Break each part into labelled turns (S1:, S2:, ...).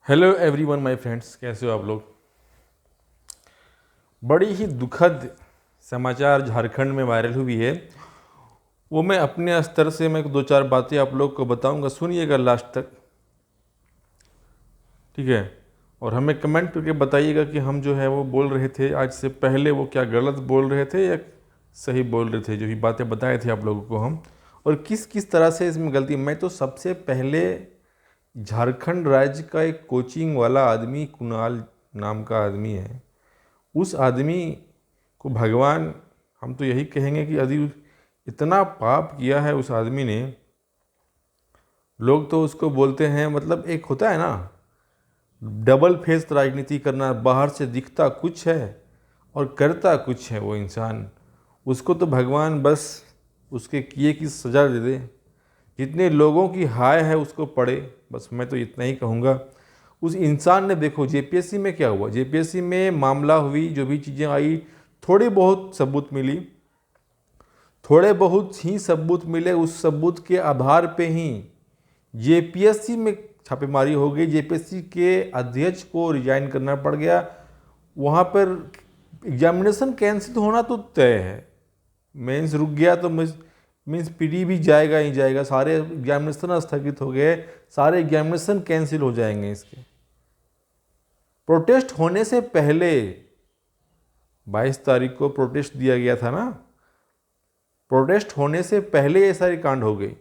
S1: Hello everyone my friends, कैसे हो आप लोग। बड़ी ही दुखद समाचार झारखंड में वायरल हुई है। वो मैं अपने स्तर से मैं दो चार बातें आप लोग को बताऊंगा, सुनिएगा लास्ट तक, ठीक है। और हमें कमेंट करके बताइएगा कि हम जो है वो बोल रहे थे आज से पहले वो क्या गलत बोल रहे थे या सही बोल रहे थे, जो भी बातें बताए थे आप लोगों को हम, और किस किस तरह से इसमें गलती। मैं तो सबसे पहले झारखंड राज्य का एक कोचिंग वाला आदमी, कुणाल नाम का आदमी है, उस आदमी को भगवान, हम तो यही कहेंगे कि यदि इतना पाप किया है उस आदमी ने। लोग तो उसको बोलते हैं, मतलब एक होता है ना डबल फेस राजनीति करना, बाहर से दिखता कुछ है और करता कुछ है वो इंसान। उसको तो भगवान बस उसके किए की सज़ा दे दे, जितने लोगों की हाय है उसको पड़े, बस मैं तो इतना ही कहूँगा। उस इंसान ने देखो जेपीएससी में क्या हुआ, जेपीएससी में मामला हुई, जो भी चीज़ें आई, थोड़ी बहुत सबूत मिली, थोड़े बहुत ही सबूत मिले, उस सबूत के आधार पे ही जेपीएससी में छापेमारी हो गई, जेपीएससी के अध्यक्ष को रिजाइन करना पड़ गया। वहाँ पर एग्जामिनेशन कैंसिल होना तो तय है, मेंस रुक गया तो मीन्स पीडी भी जाएगा ही जाएगा, सारे एग्जामिनेशन स्थगित हो गए, सारे एग्जामिनेशन कैंसिल हो जाएंगे। इसके प्रोटेस्ट होने से पहले 22 तारीख को प्रोटेस्ट दिया गया था ना, प्रोटेस्ट होने से पहले ये सारी कांड हो गई।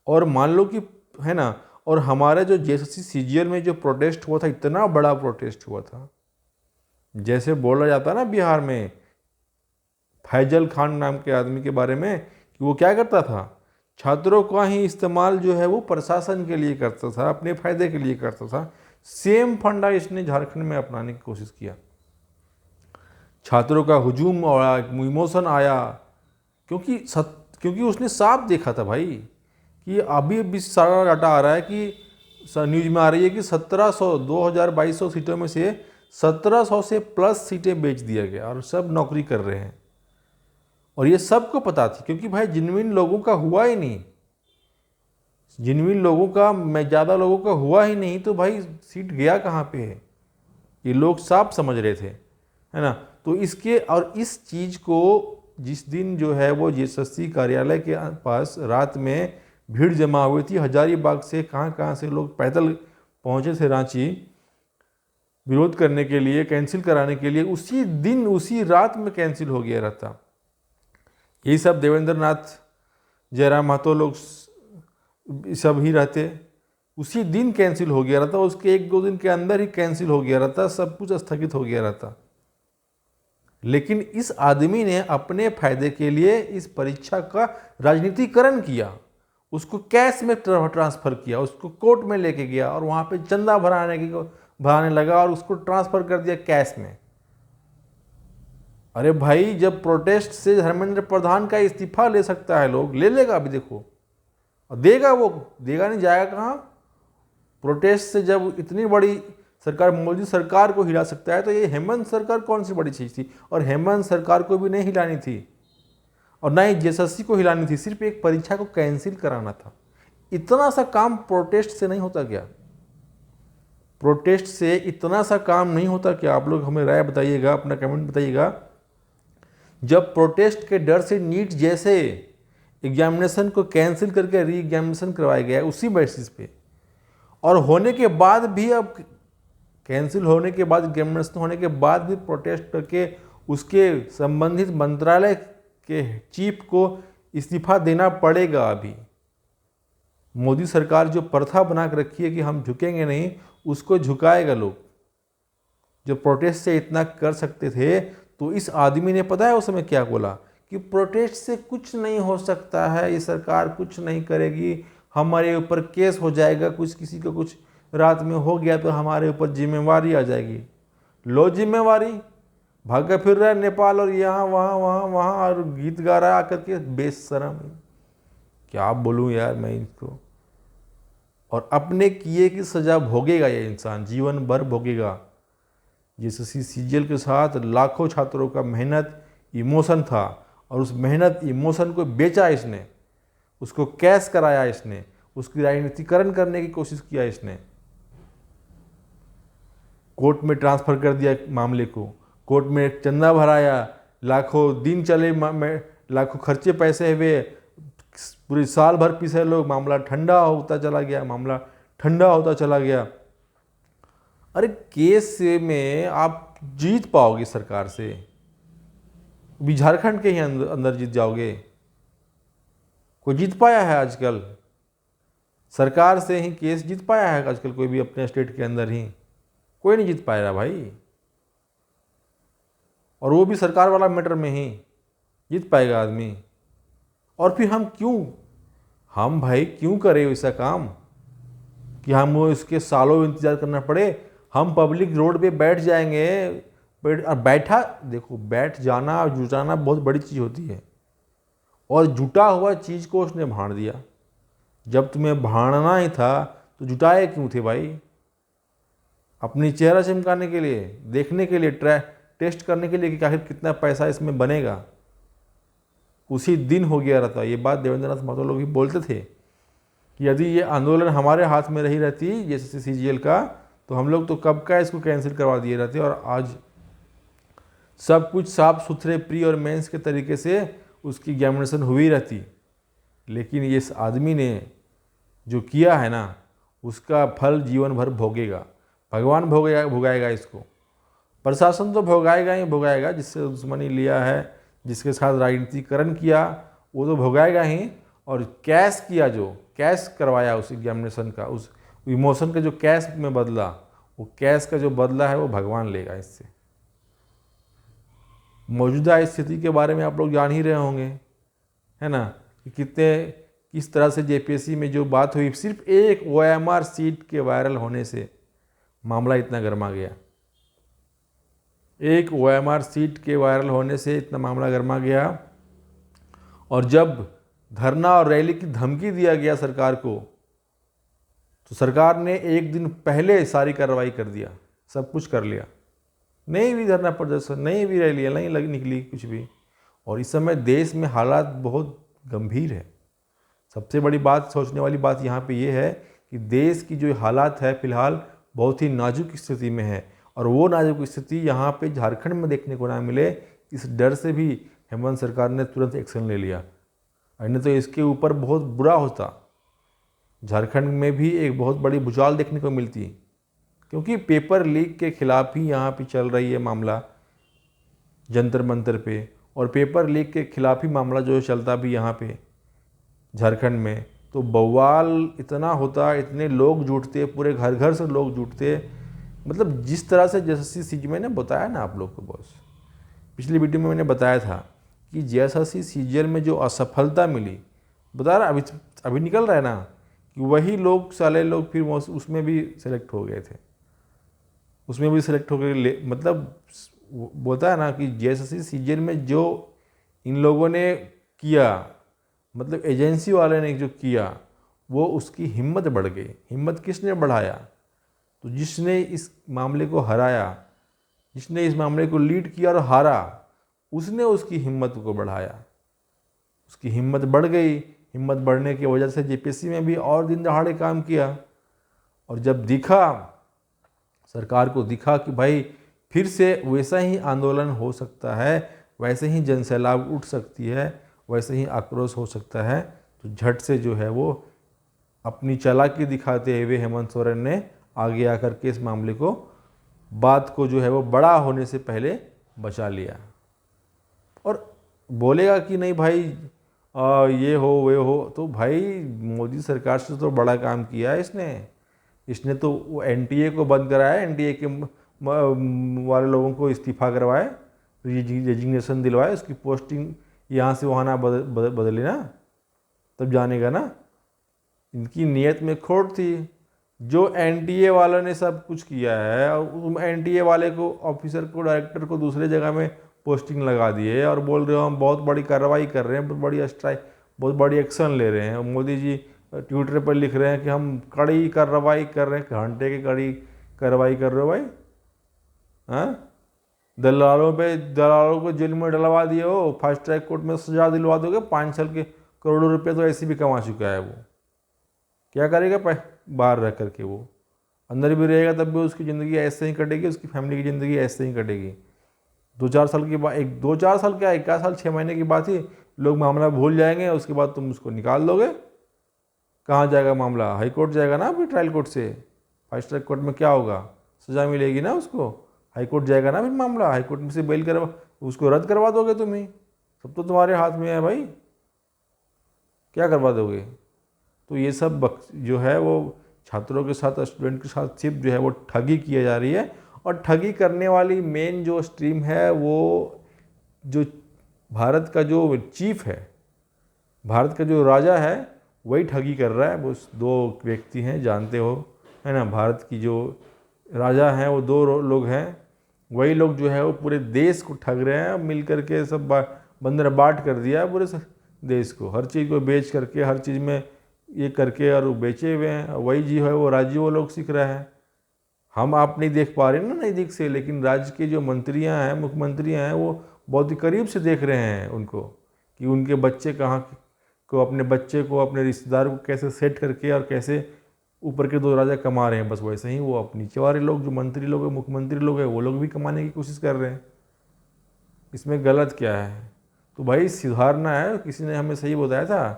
S1: और मान लो कि है ना, और हमारा जो जेएसएससी सीजीएल में जो प्रोटेस्ट हुआ था, इतना बड़ा प्रोटेस्ट हुआ था, जैसे बोला जाता है ना बिहार में फैजल खान नाम के आदमी के बारे में कि वो क्या करता था, छात्रों का ही इस्तेमाल जो है वो प्रशासन के लिए करता था, अपने फायदे के लिए करता था। सेम फंडा इसने झारखंड में अपनाने की कोशिश किया। छात्रों का हुजूम और इमोशन आया, क्योंकि उसने साफ देखा था भाई कि अभी सारा डाटा आ रहा है कि न्यूज में आ रही है कि 1700 2200 सीटों में से 1700 से प्लस सीटें बेच दिया गया और सब नौकरी कर रहे हैं। और ये सबको पता थी, क्योंकि भाई जिनविन लोगों का हुआ ही नहीं, जिनविन लोगों का, मैं ज़्यादा लोगों का हुआ ही नहीं, तो भाई सीट गया कहाँ पे है, ये लोग साफ समझ रहे थे, है ना। तो इसके और इस चीज़ को जिस दिन जो है वो जेएसएससी कार्यालय के पास रात में भीड़ जमा हुई थी, हजारीबाग से कहाँ से लोग पैदल पहुँचे थे रांची विरोध करने के लिए, कैंसिल कराने के लिए, उसी दिन उसी रात में कैंसिल हो गया रहता। यही सब देवेंद्र नाथ, जयराम महतो लोग सब ही रहते, उसी दिन कैंसिल हो गया रहता, उसके एक दो दिन के अंदर ही कैंसिल हो गया रहता, सब कुछ स्थगित हो गया रहता। लेकिन इस आदमी ने अपने फायदे के लिए इस परीक्षा का राजनीतिकरण किया, उसको कैश में ट्रांसफ़र किया, उसको कोर्ट में लेके गया और वहाँ पे चंदा भराने लगा और उसको ट्रांसफ़र कर दिया कैश में। अरे भाई, जब प्रोटेस्ट से धर्मेंद्र प्रधान का इस्तीफा ले सकता है लोग, ले लेगा अभी देखो, और देगा, वो देगा नहीं, जाएगा कहाँ। प्रोटेस्ट से जब इतनी बड़ी सरकार, मोदी सरकार को हिला सकता है, तो ये हेमंत सरकार कौन सी बड़ी चीज़ थी। और हेमंत सरकार को भी नहीं हिलानी थी और ना ही जेएसएससी को हिलानी थी, सिर्फ एक परीक्षा को कैंसिल कराना था। इतना सा काम प्रोटेस्ट से नहीं होता क्या, प्रोटेस्ट से इतना सा काम नहीं होता क्या। आप लोग हमें राय बताइएगा, अपना कमेंट बताइएगा। जब प्रोटेस्ट के डर से नीट जैसे एग्जामिनेशन को कैंसिल करके री एग्जामिनेशन करवाया गया है उसी बेसिस पे, और होने के बाद भी, अब कैंसिल होने के बाद, एग्जामिनेशन होने के बाद भी प्रोटेस्ट करके उसके संबंधित मंत्रालय के चीफ को इस्तीफा देना पड़ेगा। अभी मोदी सरकार जो प्रथा बना के रखी है कि हम झुकेंगे नहीं, उसको झुकाएगा लोग। जो प्रोटेस्ट से इतना कर सकते थे, तो इस आदमी ने पता है उस समय क्या बोला कि प्रोटेस्ट से कुछ नहीं हो सकता है, ये सरकार कुछ नहीं करेगी, हमारे ऊपर केस हो जाएगा, कुछ किसी को कुछ रात में हो गया तो हमारे ऊपर जिम्मेवारी आ जाएगी। लो जिम्मेवारी, भागा फिर रहा है नेपाल और यहाँ वहाँ और गीत गा रहा है आकर के, बेशरम। क्या बोलूँ यार मैं इसको। और अपने किए की सज़ा भोगेगा ये इंसान, जीवन भर भोगेगा। जेएसएससी सीजीएल के साथ लाखों छात्रों का मेहनत, इमोशन था, और उस मेहनत इमोशन को बेचा इसने, उसको कैश कराया इसने, उसकी राजनीतिकरण करने की कोशिश किया इसने। कोर्ट में ट्रांसफ़र कर दिया मामले को, कोर्ट में चंदा भराया, लाखों दिन चले, लाखों खर्चे पैसे हुए, पूरे साल भर पीछे लोग, मामला ठंडा होता चला गया, मामला ठंडा होता चला गया। अरे केस में आप जीत पाओगे सरकार से, भी झारखंड के ही अंदर जीत जाओगे? कोई जीत पाया है आजकल? सरकार से ही केस जीत पाया है आजकल कोई भी अपने स्टेट के अंदर ही? कोई नहीं जीत पाएगा भाई। और वो भी सरकार वाला मैटर में ही जीत पाएगा आदमी। और फिर हम भाई क्यों करें ऐसा काम कि हम वो इसके सालों इंतज़ार करना पड़े? हम पब्लिक रोड पे बैठ जाएंगे, देखो, बैठ जाना और जुटाना बहुत बड़ी चीज़ होती है। और जुटा हुआ चीज़ को उसने भाड़ दिया। जब तुम्हें भाड़ना ही था तो जुटाए क्यों थे भाई? अपनी चेहरा चमकाने के लिए, देखने के लिए, टेस्ट करने के लिए कि आखिर कितना पैसा इसमें बनेगा। उसी दिन हो गया रहता। ये बात देवेंद्र नाथ महतो लोग भी बोलते थे कि यदि ये आंदोलन हमारे हाथ में रही रहती जैसे CGL का, तो हम लोग तो कब का इसको कैंसिल करवा दिए रहते और आज सब कुछ साफ सुथरे प्री और मेंस के तरीके से उसकी एग्जामिनेशन हुई रहती। लेकिन ये इस आदमी ने जो किया है ना, उसका फल जीवन भर भोगेगा। भगवान भोगाएगा इसको, प्रशासन तो भोगाएगा ही भोगाएगा। जिससे दुश्मनी लिया है, जिसके साथ राजनीतिकरण किया, वो तो भोगाएगा ही। और कैश करवाया उस एग्जामिनेशन का, उस इमोशन का जो कैश में बदला, वो कैश का जो बदला है वो भगवान लेगा इससे। मौजूदा स्थिति के बारे में आप लोग जान ही रहे होंगे, है ना, कि किस तरह से JPSC में जो बात हुई, सिर्फ एक OMR सीट के वायरल होने से मामला इतना गर्मा गया। एक OMR सीट के वायरल होने से इतना मामला गर्मा गया। और जब धरना और रैली की धमकी दिया गया सरकार को, तो सरकार ने एक दिन पहले सारी कार्रवाई कर दिया, सब कुछ कर लिया। नहीं भी धरना प्रदर्शन, नहीं भी रैलियाँ नहीं निकली कुछ भी। और इस समय देश में हालात बहुत गंभीर है। सबसे बड़ी बात, सोचने वाली बात यहाँ पे ये है कि देश की जो हालात है फिलहाल बहुत ही नाजुक स्थिति में है। और वो नाजुक स्थिति यहाँ पे झारखंड में देखने को ना मिले, इस डर से भी हेमंत सरकार ने तुरंत एक्शन ले लिया। नहीं तो इसके ऊपर बहुत बुरा होता, झारखंड में भी एक बहुत बड़ी भूचाल देखने को मिलती। क्योंकि पेपर लीक के खिलाफ ही यहाँ पे चल रही है मामला जंतर मंतर पे, और पेपर लीक के खिलाफ ही मामला जो चलता भी यहाँ पे झारखंड में, तो बवाल इतना होता, इतने लोग जुटते, पूरे घर घर से लोग जुटते। मतलब जिस तरह से JSSC मैंने बताया ना आप लोग को, बॉस पिछली वीडियो में मैंने बताया था कि JSSC में जो असफलता मिली, बता रहा अभी निकल रहा है ना, कि वही लोग साले लोग फिर उसमें भी सेलेक्ट हो गए थे, उसमें भी सेलेक्ट हो गए। मतलब बोलता है ना कि JSSC में जो इन लोगों ने किया, मतलब एजेंसी वाले ने जो किया, वो उसकी हिम्मत बढ़ गई। हिम्मत किसने बढ़ाया? तो जिसने इस मामले को हराया, जिसने इस मामले को लीड किया और हारा, उसने उसकी हिम्मत को बढ़ाया। उसकी हिम्मत बढ़ गई। हिम्मत बढ़ने की वजह से JPSC में भी और दिन दहाड़े काम किया। और जब सरकार को दिखा कि भाई फिर से वैसा ही आंदोलन हो सकता है, वैसे ही जनसैलाब उठ सकती है, वैसे ही आक्रोश हो सकता है, तो झट से जो है वो अपनी चालाकी दिखाते हुए हेमंत सोरेन ने आगे आकर के इस मामले को, बात को जो है वो बड़ा होने से पहले बचा लिया। और बोलेगा कि नहीं भाई ये हो वे हो, तो भाई मोदी सरकार से तो बड़ा काम किया है इसने तो वो NTA को बंद कराया, NTA के वाले लोगों को इस्तीफा करवाए, रेजिग्नेशन दिलवाए, उसकी पोस्टिंग यहाँ से वहाँ ना बदले ना, तब जानेगा ना। इनकी नीयत में खोट थी। जो NTA वालों ने सब कुछ किया है, और NTA वाले को, ऑफिसर को, डायरेक्टर को दूसरे जगह में पोस्टिंग लगा दिए और बोल रहे हो हम बहुत बड़ी कार्रवाई कर रहे हैं, बहुत बड़ी एक्शन ले रहे हैं। मोदी जी ट्विटर पर लिख रहे हैं कि हम कड़ी कार्रवाई कर रहे हैं। घंटे की कड़ी कार्रवाई कर रहे हो भाई? हाँ, दलालों को जेल में डलवा दिए हो, फास्ट ट्रैक कोर्ट में सजा दिलवा दोगे, 5 साल के करोड़ों रुपए तो ऐसे भी कमा चुका है वो। क्या करेगा बाहर रह करके वो? अंदर भी रहेगा तब भी उसकी ज़िंदगी ऐसे ही कटेगी, उसकी फैमिली की ज़िंदगी ऐसे ही कटेगी। 2-4 साल के बाद, 2-4 साल क्या, 1 साल 6 महीने की बात ही, लोग मामला भूल जाएंगे, उसके बाद तुम उसको निकाल दोगे। कहाँ जाएगा मामला? हाई कोर्ट जाएगा ना, फिर ट्रायल कोर्ट से। फास्ट ट्रैक कोर्ट में क्या होगा? सज़ा मिलेगी ना उसको। हाई कोर्ट जाएगा ना फिर मामला, हाई कोर्ट में से बेल करवा, उसको रद्द करवा दोगे तुम ही। सब तो तुम्हारे हाथ में है भाई, क्या करवा दोगे? तो ये सब जो है वो छात्रों के साथ, स्टूडेंट के साथ सिर्फ जो है वो ठगी की जा रही है। और ठगी करने वाली मेन जो स्ट्रीम है वो जो भारत का जो चीफ है, भारत का जो राजा है, वही ठगी कर रहा है। वो 2 व्यक्ति हैं, जानते हो, है ना। भारत की जो राजा हैं वो 2 लोग हैं। वही लोग जो है वो पूरे देश को ठग रहे हैं। मिल करके सब बंदर बाट कर दिया है पूरे देश को, हर चीज़ को बेच करके, हर चीज़ में ये करके, और वो बेचे हुए हैं। वही जो है वो राज्य वो लोग सीख रहे हैं। हम आप नहीं देख पा रहे ना नज़दीक से, लेकिन राज्य के जो मंत्रियां हैं, मुख्यमंत्रियां हैं, वो बहुत ही करीब से देख रहे हैं उनको, कि उनके बच्चे कहाँ को, अपने बच्चे को, अपने रिश्तेदार को कैसे सेट करके और कैसे ऊपर के 2 राजा कमा रहे हैं। बस वैसे ही वो नीचे वाले लोग, जो मंत्री लोग हैं, मुख्यमंत्री लोग हैं, वो लोग भी कमाने की कोशिश कर रहे हैं। इसमें गलत क्या है? तो भाई सुधारना है। किसी ने हमें सही बताया था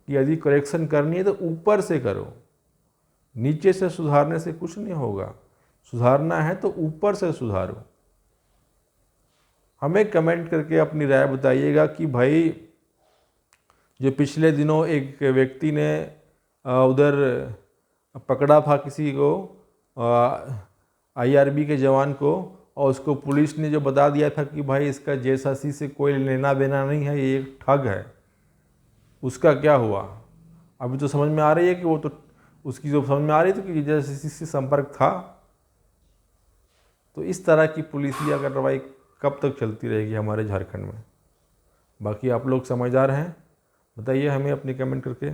S1: कि यदि करेक्शन करनी है तो ऊपर से करो, नीचे से सुधारने से कुछ नहीं होगा। सुधारना है तो ऊपर से सुधारो। हमें कमेंट करके अपनी राय बताइएगा कि भाई जो पिछले दिनों एक व्यक्ति ने उधर पकड़ा था किसी को, IRB के जवान को, और उसको पुलिस ने जो बता दिया था कि भाई इसका जेएसएससी से कोई लेना देना नहीं है, ये एक ठग है, उसका क्या हुआ? अभी तो समझ में आ रही है कि वो तो, उसकी जो समझ में आ रही थी कि जेएसएससी से संपर्क था। तो इस तरह की पुलिसिया कार्रवाई कब तक चलती रहेगी हमारे झारखंड में? बाकी आप लोग समझदार हैं, बताइए हमें अपनी कमेंट करके।